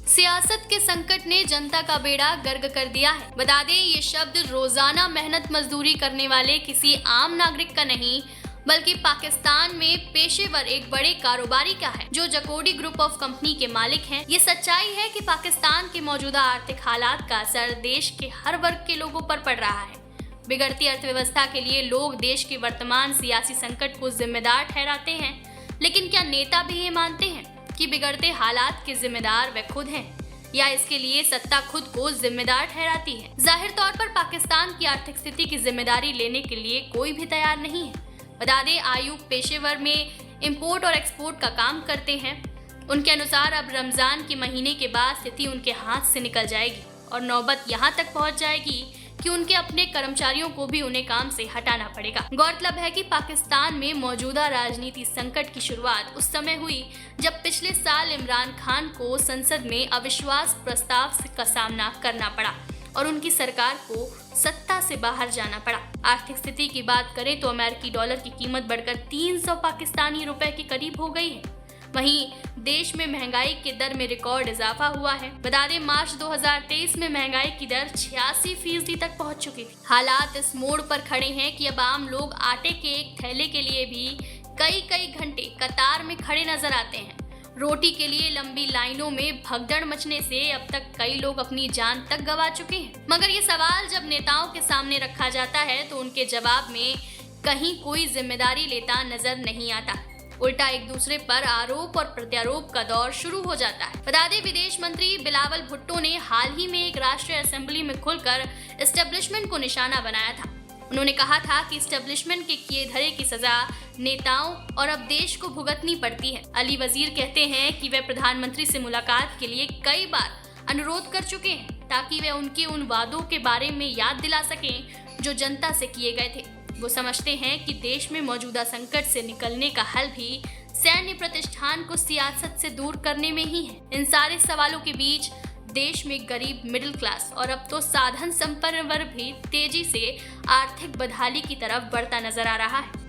सियासत के संकट ने जनता का बेड़ा गर्क कर दिया है। बता दें, ये शब्द रोजाना मेहनत मजदूरी करने वाले किसी आम नागरिक का नहीं, बल्कि पाकिस्तान में पेशेवर एक बड़े कारोबारी का है, जो जकोड़ी ग्रुप ऑफ कंपनी के मालिक हैं। ये सच्चाई है कि पाकिस्तान के मौजूदा आर्थिक हालात का असर देश के हर वर्ग के लोगों पर पड़ रहा है। बिगड़ती अर्थव्यवस्था के लिए लोग देश के वर्तमान सियासी संकट को जिम्मेदार ठहराते हैं, लेकिन क्या नेता भी ये मानते हैं कि बिगड़ते हालात के जिम्मेदार वे खुद हैं, या इसके लिए सत्ता खुद को जिम्मेदार ठहराती है? जाहिर तौर पर पाकिस्तान की आर्थिक स्थिति की जिम्मेदारी लेने के लिए कोई भी तैयार नहीं है। बता दें, आयुब पेशेवर में इंपोर्ट और एक्सपोर्ट का काम करते हैं। उनके अनुसार अब रमजान के महीने के बाद स्थिति उनके हाथ से निकल जाएगी और नौबत यहाँ तक पहुँच जाएगी कि उनके अपने कर्मचारियों को भी उन्हें काम से हटाना पड़ेगा। गौरतलब है कि पाकिस्तान में मौजूदा राजनीति संकट की शुरुआत उस समय हुई जब पिछले साल इमरान खान को संसद में अविश्वास प्रस्ताव का सामना करना पड़ा और उनकी सरकार को सत्ता से बाहर जाना पड़ा। आर्थिक स्थिति की बात करें तो अमेरिकी डॉलर की कीमत बढ़कर 300 पाकिस्तानी रुपए के करीब हो गई है। वहीं देश में महंगाई के दर में रिकॉर्ड इजाफा हुआ है। बता दें, मार्च 2023 में महंगाई की दर 86% तक पहुंच चुकी थी। हालात इस मोड़ पर खड़े हैं कि अब आम लोग आटे के एक थैले के लिए भी कई घंटे कतार में खड़े नजर आते हैं। रोटी के लिए लंबी लाइनों में भगदड़ मचने से अब तक कई लोग अपनी जान तक गंवा चुके हैं। मगर ये सवाल जब नेताओं के सामने रखा जाता है तो उनके जवाब में कहीं कोई जिम्मेदारी लेता नजर नहीं आता। उल्टा एक दूसरे पर आरोप और प्रत्यारोप का दौर शुरू हो जाता है। बता दें, विदेश मंत्री बिलावल भुट्टो ने हाल ही में एक राष्ट्रीय असेंबली में खुलकर एस्टेब्लिशमेंट को निशाना बनाया था। उन्होंने कहा था कि एस्टेब्लिशमेंट के किए धरे की सजा नेताओं और अब देश को भुगतनी पड़ती है। अली वजीर कहते हैं कि वे प्रधानमंत्री से मुलाकात के लिए कई बार अनुरोध कर चुके हैं ताकि वे उनके उन वादों के बारे में याद दिला सकें जो जनता से किए गए थे। वो समझते हैं कि देश में मौजूदा संकट से निकलने का हल भी सैन्य प्रतिष्ठान को सियासत से दूर करने में ही है। इन सारे सवालों के बीच देश में गरीब, मिडिल क्लास और अब तो साधन संपन्न वर्ग भी तेजी से आर्थिक बदहाली की तरफ बढ़ता नजर आ रहा है।